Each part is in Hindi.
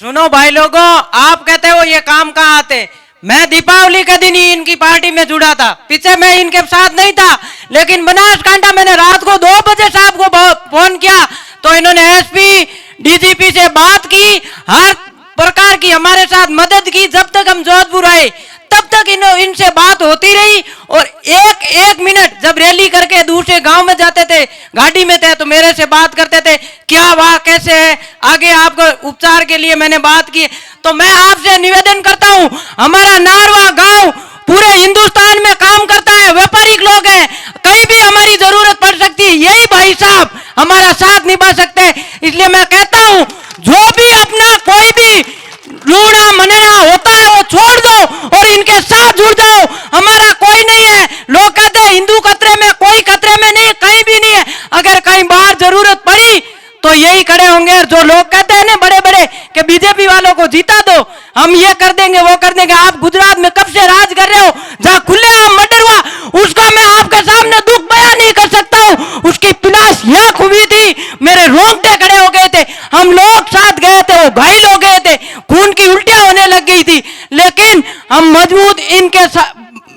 सुनो भाई लोगों, आप कहते हो ये काम कहाँ आते। मैं दीपावली के दिन ही इनकी पार्टी में जुड़ा था, पीछे मैं इनके साथ नहीं था। लेकिन बनासकांठा मैंने रात को 2 बजे साहब को फोन किया तो इन्होंने एसपी डीजीपी से बात की, हर प्रकार की हमारे साथ मदद की। जब तक हम जोधपुर आए तब तक इनसे बात होती रही। और एक एक मिनट जब रैली करके दूसरे गांव में जाते थे, गाड़ी में थे, तो मेरे से बात करते थे, क्या वाह कैसे है, आगे आपको उपचार के लिए मैंने बात की। तो मैं आपसे निवेदन करता हूं, हमारा नारवा गांव पूरे हिंदुस्तान में काम करता है, व्यापारिक लोग हैं, कहीं भी हमारी जरूरत पड़ सकती है, यही भाई साहब हमारा साथ निभा सकते हैं। इसलिए मैं कहता हूं, जो भी अपना कोई भी लूड़ा मनेरा होता है वो छोड़ दो और इनके साथ जुड़ जाओ। हमारा कोई नहीं है, लोग कहते हैं हिंदू खतरे में, कोई खतरे में नहीं, कहीं भी नहीं है। अगर कहीं बाहर जरूरत पड़ी तो यही खड़े होंगे। और जो लोग कहते हैं ना बड़े बड़े कि बीजेपी वालों को जीता दो, हम ये कर देंगे वो कर देंगे। आप गुजरात में कब से राज कर रहे हो, जहां खुलेआम मर्डर हुआ, उसका मैं आपके सामने दुख बयान नहीं कर सकता हूं। उसकी पिलाश यहाँ खुबी थी, मेरे रोंगटे खड़े हो गए थे। हम लोग साथ गए थे, वो घायल हो गए थे, खून की उल्टियां होने लग गई थी। लेकिन हम मजबूत इनके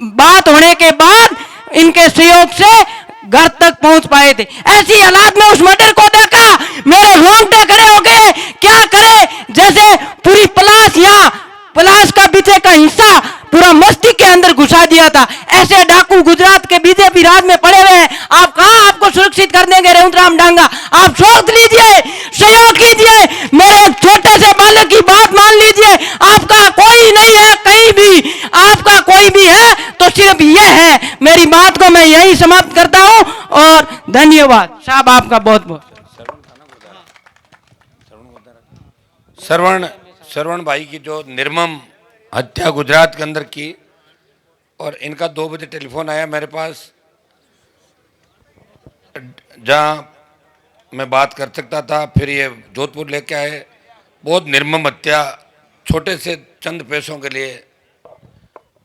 बात होने के बाद इनके सहयोग से घर तक पहुंच पाए थे। ऐसी हालात में उस मर्डर को देखा, मेरे रोंगटे खड़े हो गए। क्या करे, जैसे पूरी पलाश यहाँ पलाश का पीछे का हिस्सा पूरा मस्तिष्क के अंदर घुसा दिया था। ऐसे डाकू गुजरात के बीजेपी राज में पड़े हुए हैं। आप कहां आपको सुरक्षित कर देंगे रेवंतराम डांगा। आप सोच लीजिए, सहयोग कीजिए, मेरे छोटे से बालक की बात मान लीजिए। आपका कोई नहीं है कहीं भी, आपका कोई भी है तो सिर्फ ये है। मेरी बात को मैं यही समाप्त करता हूं और धन्यवाद साहब आपका बहुत बहुत। श्रवण भाई की जो निर्मम हत्या गुजरात के अंदर की, और इनका 2 बजे टेलीफोन आया मेरे पास, जहां मैं बात कर सकता था। फिर ये जोधपुर लेके आए, बहुत निर्मम हत्या, छोटे से चंद पैसों के लिए।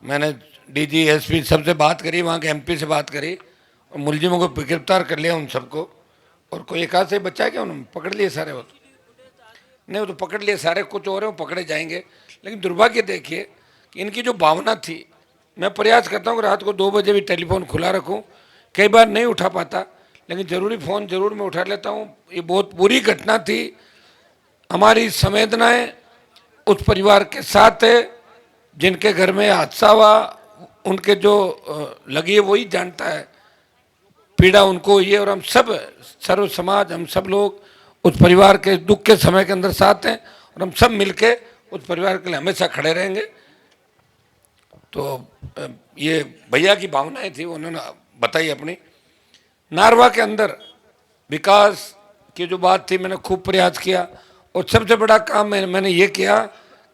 मैंने डीजी एसपी सबसे बात करी, वहाँ के एमपी से बात करी, और मुलजिमों को गिरफ्तार कर लिया उन सबको। और कोई एक आध से बच्चा है क्या, उन्होंने पकड़ लिए सारे? वो तो नहीं, वो तो पकड़ लिए सारे, कुछ और है वो पकड़े जाएंगे। लेकिन दुर्भाग्य देखिए कि इनकी जो भावना थी, मैं प्रयास करता हूँ कि रात को 2 बजे भी टेलीफोन खुला रखूँ। कई बार नहीं उठा पाता, लेकिन ज़रूरी फ़ोन ज़रूर मैं उठा लेता हूँ। ये बहुत बुरी घटना थी। हमारी संवेदनाएं उस परिवार के साथ है जिनके घर में हादसा हुआ। उनके जो लगी है वही जानता है, पीड़ा उनको हुई है। और हम सब सर्व समाज, हम सब लोग उस परिवार के दुख के समय के अंदर साथ हैं, और हम सब मिलके उस परिवार के लिए हमेशा खड़े रहेंगे। तो ये भैया की भावनाएं थी, उन्होंने बताई अपनी। नारवा के अंदर विकास की जो बात थी, मैंने खूब प्रयास किया। और सबसे बड़ा काम मैंने ये किया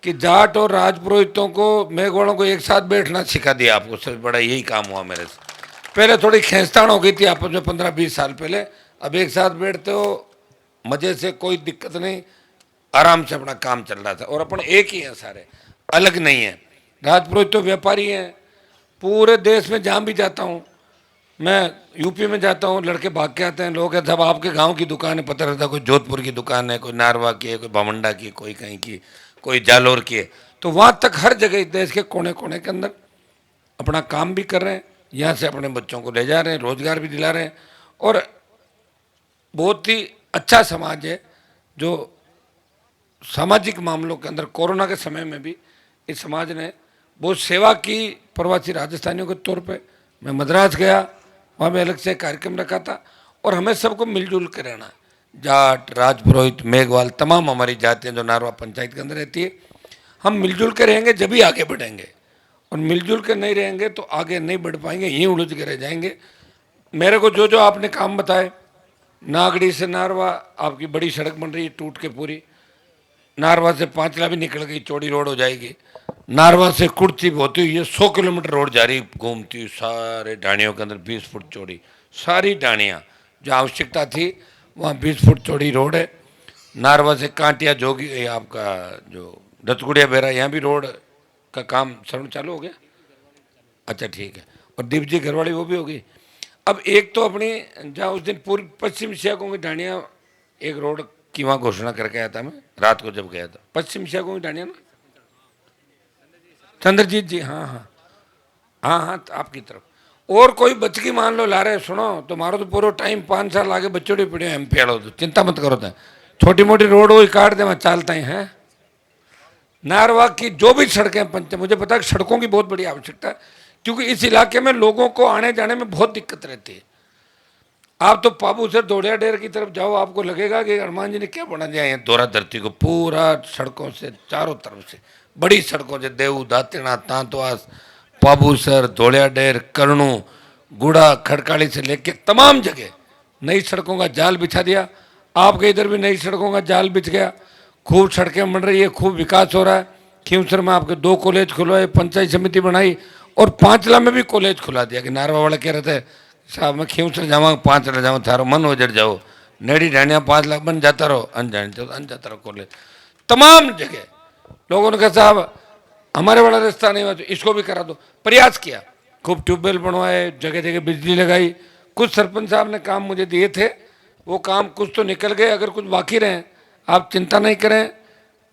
कि जाट और राजपुरोहितों को, मेघवाड़ों को एक साथ बैठना सिखा दिया आपको। सबसे बड़ा यही काम हुआ मेरे से। पहले थोड़ी खींचतान हो गई थी आपस में 15-20 साल पहले, अब एक साथ बैठते हो मज़े से, कोई दिक्कत नहीं, आराम से अपना काम चल रहा था। और अपन एक ही हैं, सारे अलग नहीं हैं। राजपुरोहित तो व्यापारी हैं, पूरे देश में जहाँ भी जाता हूँ, मैं यूपी में जाता हूँ, लड़के भाग के आते हैं, लोग हैं सब आपके गांव की दुकान है, पता रहता, कोई जोधपुर की दुकान है, कोई नारवा की है, कोई भावंडा की, कोई कहीं की, कोई जालोर की है। तो वहाँ तक हर जगह देश के कोने कोने के अंदर अपना काम भी कर रहे हैं, यहाँ से अपने बच्चों को ले जा रहे हैं, रोजगार भी दिला रहे हैं। और बहुत ही अच्छा समाज है जो सामाजिक मामलों के अंदर कोरोना के समय में भी इस समाज ने बहुत सेवा की। प्रवासी राजस्थानियों के तौर पे मैं मद्रास गया, वहाँ भी अलग से कार्यक्रम रखा था। और हमें सबको मिलजुल के रहना, जाट, राजपुरोहित, मेघवाल, तमाम हमारी जातियाँ जो नारवा पंचायत के अंदर रहती है, हम मिलजुल के रहेंगे जब ही आगे बढ़ेंगे। और मिलजुल के नहीं रहेंगे तो आगे नहीं बढ़ पाएंगे, यहीं उलझ के रह जाएंगे। मेरे को जो जो आपने काम बताए, नागड़ी से नारवा आपकी बड़ी सड़क बन रही है टूट के पूरी, नारवा से पांचला भी निकल गई, चौड़ी रोड हो जाएगी। नारवा से कुर्ची होती हुई ये 100 किलोमीटर रोड जा रही, घूमती हुई सारे ढाणियों के अंदर 20 फुट चौड़ी, सारी ढाणियाँ जो आवश्यकता थी वहाँ 20 फुट चौड़ी रोड है। नारवा से कांटिया जोगी, आपका जो रतगुड़िया बेरा, यहाँ भी रोड का काम शरण चालू हो गया। अच्छा ठीक है। और दीप जी घरवाली वो भी होगी। अब एक तो अपनी जहाँ उस दिन पूर्व पश्चिम सियाकों की ढाणियाँ एक रोड की वहाँ घोषणा करके आया था मैं रात को जब गया था। पश्चिम एशिया को डांडिया ना, चंद्रजीत जी, हाँ हाँ हाँ हाँ, तो आपकी तरफ और कोई बच्ची मान लो ला रहे, सुनो तुम्हारा तो पूरा टाइम 5 साल आगे बच्चों ने पड़े एमपी आड़ो, तो चिंता मत करो। था छोटी मोटी रोड वही काट दे, वहाँ चालता ही है। नारवा की जो भी सड़कें पंच, मुझे पता है कि सड़कों की बहुत बड़ी आवश्यकता है, क्योंकि इस इलाके में लोगों को आने जाने में बहुत दिक्कत रहती है। आप तो पाबू से दौड़िया डेर की तरफ जाओ, आपको लगेगा कि हनुमान जी ने क्या बना दिया है दोहरा धरती को, पूरा सड़कों से चारों तरफ से, बड़ी सड़कों से देऊ, दातिना, तांतवास, पाबूसर, धोलिया डेर, कर्णू, गुड़ा, खड़काली से लेके तमाम जगह नई सड़कों का जाल बिछा दिया। आपके इधर भी नई सड़कों का जाल बिछ गया, खूब सड़कें बन रही है, खूब विकास हो रहा है। खींवसर में आपके 2 कॉलेज खुलवाए, पंचायत समिति बनाई, और पांचला में भी कॉलेज खुला दिया। कि नारवा वाले कह रहे थे साहब मैं खींवसर जाऊँगा, पांचला जाऊँ, थारो मन उजड़ जाओ, नेड़ी ढाणिया 5 लाख बन जाता रहो, अनजान जाता रहो कॉलेज। तमाम जगह लोगों ने कहा साहब हमारे वाला रास्ता नहीं हुआ तो इसको भी करा दो। प्रयास किया, खूब ट्यूबवेल बनवाए, जगह जगह बिजली लगाई। कुछ सरपंच साहब ने काम मुझे दिए थे, वो काम कुछ तो निकल गए, अगर कुछ बाकी रहे आप चिंता नहीं करें,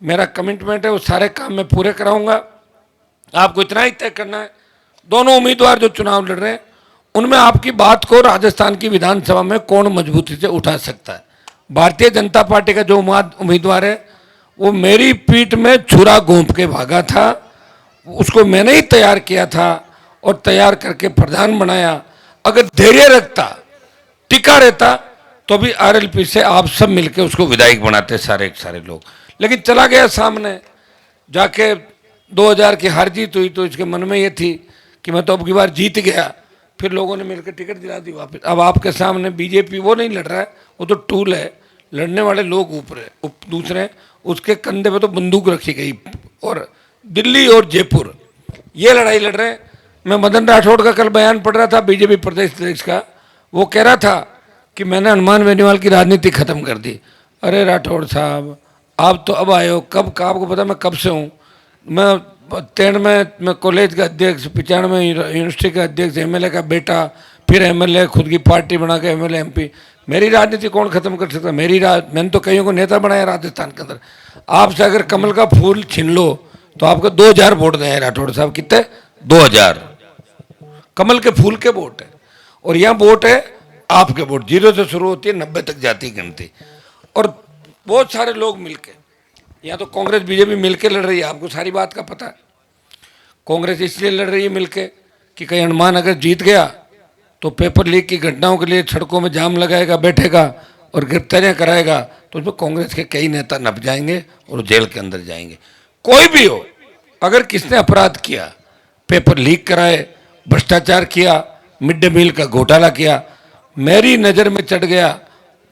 मेरा कमिटमेंट है वो सारे काम मैं पूरे कराऊंगा। आपको इतना ही तय करना है, दोनों उम्मीदवार जो चुनाव लड़ रहे हैं उनमें आपकी बात को राजस्थान की विधानसभा में कौन मजबूती से उठा सकता है। भारतीय जनता पार्टी का जो उम्मीदवार है वो मेरी पीठ में छुरा घोंप के भागा था, उसको मैंने ही तैयार किया था और तैयार करके प्रधान बनाया। अगर धैर्य रखता, टिका रहता, तो भी आरएलपी से आप सब मिलकर उसको विधायक बनाते सारे के सारे लोग। लेकिन चला गया सामने जाके, 2000 की हार जीत हुई तो इसके मन में ये थी कि मैं तो अब की बार जीत गया, फिर लोगों ने मिलकर टिकट दिला दी वापस। अब आपके सामने बीजेपी वो नहीं लड़ रहा है, वो तो टूल है, लड़ने वाले लोग ऊपर है, दूसरे उसके कंधे पे तो बंदूक रखी गई। और दिल्ली और जयपुर ये लड़ाई लड़ रहे हैं। मैं मदन राठौड़ का कल बयान पढ़ रहा था, बीजेपी प्रदेश अध्यक्ष का, वो कह रहा था कि मैंने हनुमान बेनीवाल की राजनीति खत्म कर दी। अरे राठौड़ साहब आप तो अब आए हो, कब का आपको पता मैं कब से हूँ। मैं 93 में मैं कॉलेज का अध्यक्ष, 95 में यूनिवर्सिटी का अध्यक्ष, एमएलए का बेटा, फिर एमएलए, खुद की पार्टी बना के एमएलए एमपी। मेरी राजनीति कौन खत्म कर सकता? मैंने तो कईयों को नेता बनाया राजस्थान के अंदर। आपसे अगर कमल का फूल छीन लो तो आपको 2000 वोट दें राठौड़ साहब, कितने? 2000 कमल के फूल के वोट है। और यहाँ वोट है आपके वोट, 0 से शुरू होती है 90 तक जाती है गिनती। और बहुत सारे लोग मिलके, यहाँ तो कांग्रेस बीजेपी मिलके लड़ रही है, आपको सारी बात का पता है। कांग्रेस इसलिए लड़ रही है मिलके कि कहीं हनुमान अगर जीत गया तो पेपर लीक की घटनाओं के लिए सड़कों में जाम लगाएगा, बैठेगा और गिरफ्तारियां कराएगा, तो उसमें कांग्रेस के कई नेता नप जाएंगे और जेल के अंदर जाएंगे। कोई भी हो, अगर किसने अपराध किया, पेपर लीक कराए, भ्रष्टाचार किया, मिड डे मील का घोटाला किया, मेरी नज़र में चढ़ गया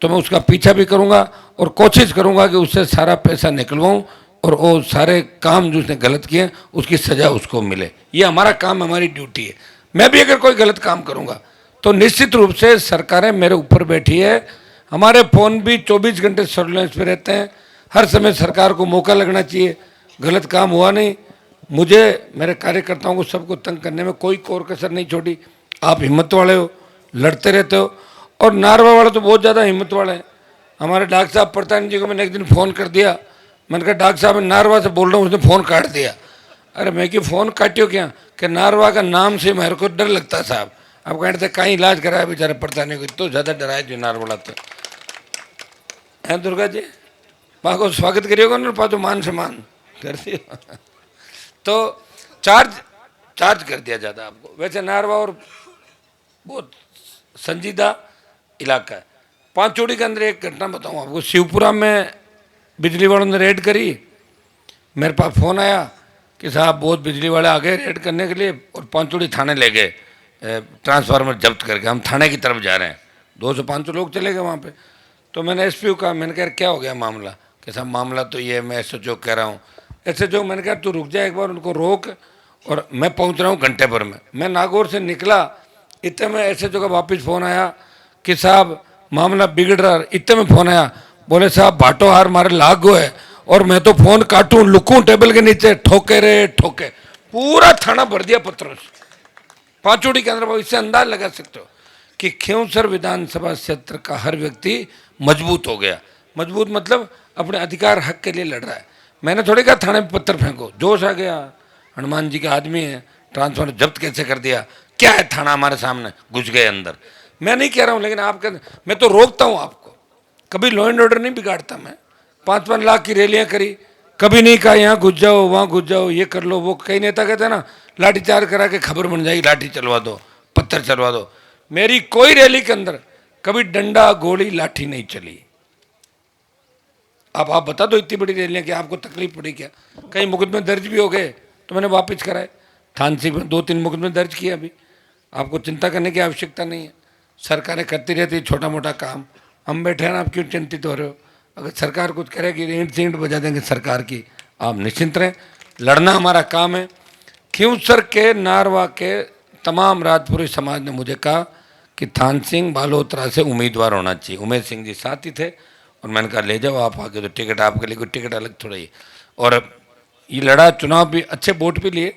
तो मैं उसका पीछा भी करूंगा और कोशिश करूंगा कि उससे सारा पैसा निकलवाऊं और वो सारे काम जो उसने गलत किए उसकी सजा उसको मिले। ये हमारा काम, हमारी ड्यूटी है। मैं भी अगर कोई गलत काम करूंगा तो निश्चित रूप से सरकारें मेरे ऊपर बैठी है। हमारे फ़ोन भी 24 घंटे सर्विलेंस पे रहते हैं, हर समय सरकार को मौका लगना चाहिए। गलत काम हुआ नहीं, मुझे मेरे कार्यकर्ताओं को सबको तंग करने में कोई कोर कसर नहीं छोड़ी। आप हिम्मत वाले हो, लड़ते रहते हो, और नारवा वाले तो बहुत ज़्यादा हिम्मत वाले हैं। हमारे डॉक्टर साहब प्रधान जी को मैंने एक दिन फ़ोन कर दिया, मैंने कहा डॉक्टर साहब मैं नारवा से बोल रहा हूँ, उसने फ़ोन काट दिया। अरे मैं कि फ़ोन काटियो क्या, कि नारवा का नाम से मेरे को डर लगता साहब। अब कहते थे कहीं इलाज कराया बेचारे प्रधान को, तो ज़्यादा डराए जो नारवाला तो हैं। दुर्गा जी वहाँ को स्वागत करिएगा ना, पाँचो मान सम्मान कर दिया तो चार्ज कर दिया ज़्यादा आपको। वैसे नारवा और बहुत संजीदा इलाका है। पांचोड़ी के अंदर एक घटना बताऊँ आपको। शिवपुरा में बिजली वालों ने रेड करी, मेरे पास फ़ोन आया कि साहब बहुत बिजली वाले आ गए रेड करने के लिए और पांचोड़ी थाने ले गए ट्रांसफार्मर जब्त करके। हम थाने की तरफ जा रहे हैं, 200-500 लोग चले गए वहाँ पे। तो मैंने एसपी को कहा, मैंने कहा क्या हो गया मामला? कि साहब मामला तो ये, मैं एसएचओ कह रहा हूँ। एसएचओ मैंने कहा तू रुक जा एक बार, उनको रोक, और मैं पहुँच रहा हूँ घंटे भर में। मैं नागौर से निकला, इतने में एसएचओ का वापस फ़ोन आया कि साहब मामला बिगड़ रहा। इतने में फ़ोन आया, बोले साहब भाटो हार मारे लाग गो है, और मैं तो फ़ोन काटूँ लुकूँ टेबल के नीचे, ठोके रे ठोके, पूरा थाना भर दिया पत्थरों से पांचोड़ी के अंदर। इससे अंदाज लगा सकते हो कि खींवसर विधानसभा क्षेत्र का हर व्यक्ति मजबूत हो गया। मजबूत मतलब अपने अधिकार हक के लिए लड़ रहा है। मैंने थोड़ी कहा थाने में पत्थर फेंको, जोश आ गया, हनुमान जी के आदमी है, ट्रांसफर जब्त कैसे कर दिया, क्या है थाना हमारे सामने, घुस गए अंदर। मैं नहीं कह रहा हूँ, लेकिन आप मैं तो रोकता हूँ आपको, कभी लॉ एंड ऑर्डर नहीं बिगाड़ता मैं। 5-5 लाख की रैलियां करी, कभी नहीं कहा यहाँ घुस जाओ वहाँ घुस जाओ ये कर लो। वो कई नेता कहते हैं ना लाठीचार्ज करा के खबर बन जाएगी, लाठी चलवा दो, पत्थर चलवा दो। मेरी कोई रैली के अंदर कभी डंडा गोली लाठी नहीं चली। आप बता दो इतनी बड़ी रैलियां, कि आपको तकलीफ पड़ी क्या? कई मुकदमे दर्ज भी हो गए तो मैंने वापस कराए, थानसी में 2-3 मुकदमे दर्ज किए। अभी आपको चिंता करने की आवश्यकता नहीं है, सरकारें करती रहती छोटा मोटा काम। हम बैठे हैं ना, आप क्यों चिंतित हो रहे हो? अगर सरकार कुछ करेगी ईंट सींट बजा देंगे सरकार की, आप निश्चिंत रहें। लड़ना हमारा काम है। खींवसर के नारवा के तमाम राजपुरी समाज ने मुझे कहा कि थान सिंह बालोतरा से उम्मीदवार होना चाहिए। उमेश सिंह जी साथ ही थे और मैंने कहा ले जाओ आप आगे, तो टिकट आपके लिए, कोई टिकट अलग थोड़ा ही। और ये लड़ा, चुनाव भी अच्छे वोट भी लिए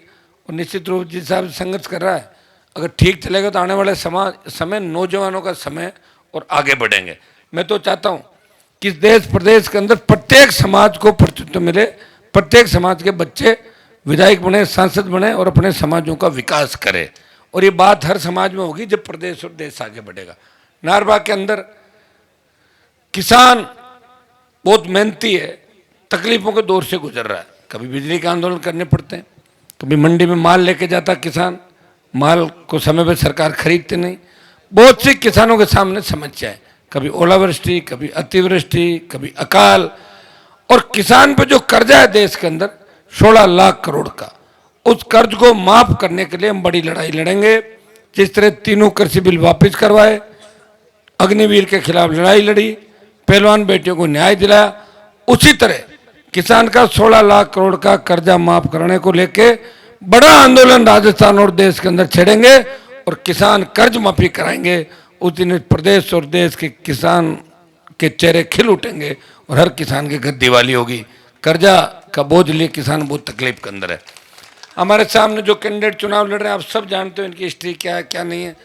और निश्चित रूप जिस हिसाब से संघर्ष कर रहा है, अगर ठीक चलेगा तो आने वाले समय नौजवानों का समय और आगे बढ़ेंगे। मैं तो चाहता हूँ कि देश प्रदेश के अंदर प्रत्येक समाज को प्रतिनिधित्व मिले, प्रत्येक समाज के बच्चे विधायक बने, सांसद बने और अपने समाजों का विकास करें। और ये बात हर समाज में होगी जब प्रदेश और देश आगे बढ़ेगा। नारबा के अंदर किसान बहुत मेहनती है, तकलीफों के दौर से गुजर रहा है। कभी बिजली का आंदोलन करने पड़ते हैं, कभी मंडी में माल लेके जाता किसान, माल को समय पर सरकार खरीदते नहीं। बहुत सी किसानों के सामने समस्याएं, कभी ओलावृष्टि, कभी अतिवृष्टि, कभी अकाल। और किसान पे जो कर्जा है देश के अंदर 16 लाख करोड़ का, उस कर्ज को माफ करने के लिए हम बड़ी लड़ाई लड़ेंगे। जिस तरह तीनों कृषि बिल वापस करवाए, अग्निवीर के खिलाफ लड़ाई लड़ी, पहलवान बेटियों को न्याय दिलाया, उसी तरह किसान का 16 लाख करोड़ का कर्जा माफ करने को लेके बड़ा आंदोलन राजस्थान और देश के अंदर छेड़ेंगे और किसान कर्ज माफी कराएंगे। उस दिन प्रदेश और देश के किसान के चेहरे खिल उठेंगे और हर किसान के घर दिवाली होगी। कर्जा का बोझ लिए किसान बहुत तकलीफ के अंदर है। हमारे सामने जो कैंडिडेट चुनाव लड़ रहे हैं, आप सब जानते हो इनकी हिस्ट्री क्या है क्या नहीं है,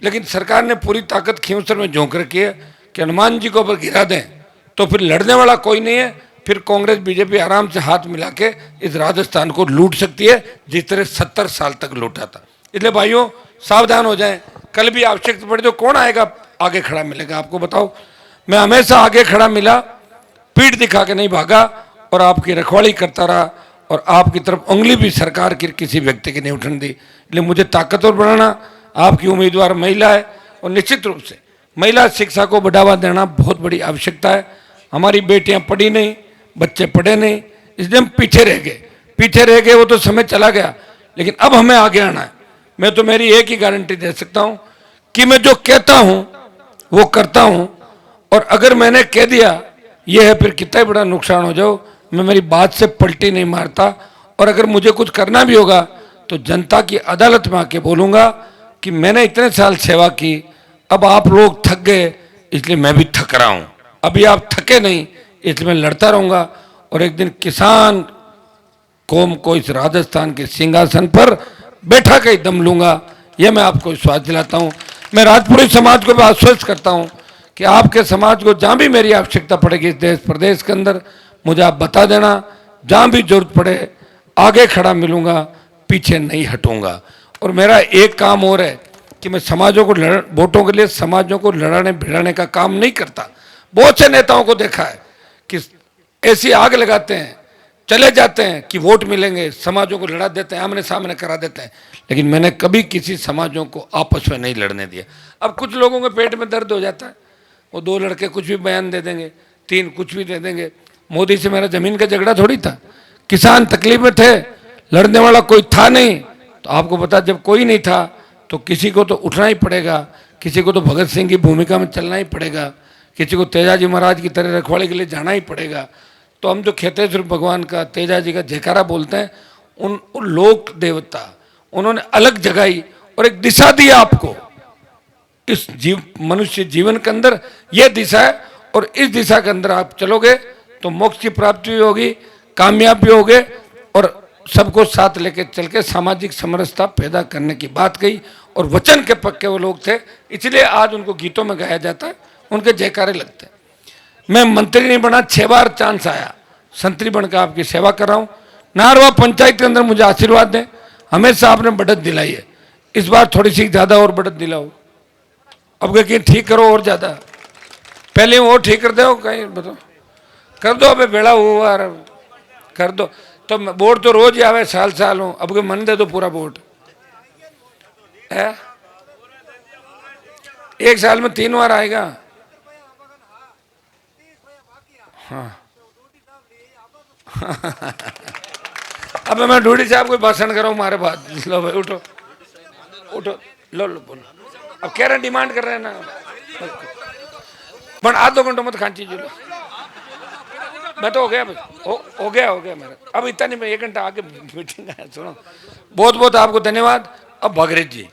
लेकिन सरकार ने पूरी ताकत खींवसर में झोंक रखी है कि हनुमान जी को अगर गिरा दें तो फिर लड़ने वाला कोई नहीं है। फिर कांग्रेस बीजेपी आराम से हाथ मिला के इस राजस्थान को लूट सकती है, जिस तरह 70 साल तक लूटा था। इसलिए भाइयों सावधान हो जाएं, कल भी आवश्यकता पड़े तो कौन आएगा आगे खड़ा मिलेगा? आपको बताओ, मैं हमेशा आगे खड़ा मिला, पीठ दिखा के नहीं भागा और आपकी रखवाली करता रहा और आपकी तरफ उंगली भी सरकार की किसी व्यक्ति की नहीं उठने दी। इसलिए मुझे ताकतवर बनाना, आपकी उम्मीदवार महिला है और निश्चित रूप से महिला शिक्षा को बढ़ावा देना बहुत बड़ी आवश्यकता है। हमारी बेटियां पढ़ी नहीं, बच्चे पढ़े नहीं, इसलिए हम पीछे रह गए। वो तो समय चला गया, लेकिन अब हमें आगे आना है। मैं तो मेरी एक ही गारंटी दे सकता हूं कि मैं जो कहता हूं वो करता हूं, और अगर मैंने कह दिया ये है, फिर कितना बड़ा नुकसान हो जाओ, मैं मेरी बात से पलटी नहीं मारता। और अगर मुझे कुछ करना भी होगा तो जनता की अदालत में आके बोलूंगा कि मैंने इतने साल सेवा की, अब आप लोग थक गए इसलिए मैं भी थक रहा हूं, अभी आप थके नहीं इसलिए मैं लड़ता रहूंगा और एक दिन किसान कौम को इस राजस्थान के सिंहासन पर बैठा के दम लूंगा। यह मैं आपको विश्वास दिलाता हूं। मैं राजपुरी समाज को भी आश्वस्त करता हूं कि आपके समाज को जहां भी मेरी आवश्यकता पड़ेगी इस देश प्रदेश के अंदर, मुझे आप बता देना, जहां भी जरूरत पड़े आगे खड़ा मिलूंगा, पीछे नहीं हटूंगा। और मेरा एक काम और है कि मैं समाजों को वोटों के लिए समाजों को लड़ाने भिड़ाने का काम नहीं करता। बहुत से नेताओं को देखा है कि ऐसी आग लगाते हैं, चले जाते हैं कि वोट मिलेंगे, समाजों को लड़ा देते हैं, आमने सामने करा देते हैं, लेकिन मैंने कभी किसी समाजों को आपस में नहीं लड़ने दिया। अब कुछ लोगों के पेट में दर्द हो जाता है, वो 2 लड़के कुछ भी बयान दे देंगे, 3 कुछ भी दे देंगे। मोदी से मेरा जमीन का झगड़ा थोड़ी था, किसान तकलीफ में थे, लड़ने वाला कोई था नहीं। तो आपको पता, जब कोई नहीं था तो किसी को तो उठना ही पड़ेगा, किसी को तो भगत सिंह की भूमिका में चलना ही पड़ेगा, किसी को तेजाजी महाराज की तरह रखवाले के लिए जाना ही पड़ेगा। तो हम जो खेतेश्वर भगवान का, तेजाजी का जयकारा बोलते हैं, उन लोक देवता उन्होंने अलग जगाई और एक दिशा दी आपको। इस मनुष्य जीवन के अंदर यह दिशा है और इस दिशा के अंदर आप चलोगे तो मोक्ष की प्राप्ति भी होगी, कामयाब भी होगे और सबको साथ लेके चल के सामाजिक समरसता पैदा करने की बात कही। और वचन के पक्के वो लोग थे, इसलिए आज उनको गीतों में गाया जाता है, उनके जयकारे लगते हैं। मैं मंत्री नहीं बना, 6 बार चांस आया, संतरी बनकर आपकी सेवा कर रहा हूं। नारवा पंचायत के अंदर मुझे आशीर्वाद दें, हमेशा आपने बढ़त दिलाई है, इस बार थोड़ी सी ज्यादा और बढ़त दिलाओ। अब कहीं ठीक करो और ज्यादा, पहले वो ठीक कर दो, कहीं बताओ कर दो, अबे बेड़ा हुआ कर दो। तो वोट तो रोज ही आवे, साल साल हो, अब के मन दे दो पूरा वोट है, 1 साल में 3 बार आएगा। हाँ अब मैं ढूंढी साहब कोई भाषण करो हमारे बात, लो भाई उठो उठो, लो बोलो, अब कह रहे डिमांड कर रहे हैं ना, पर आधो घंटों मत खांची जो, मैं तो हो गया भाई, हो गया मेरा, अब इतना नहीं, मैं 1 घंटा आगे मीटिंग है। सुनो, बहुत बहुत आपको धन्यवाद। अब भगीरथ जी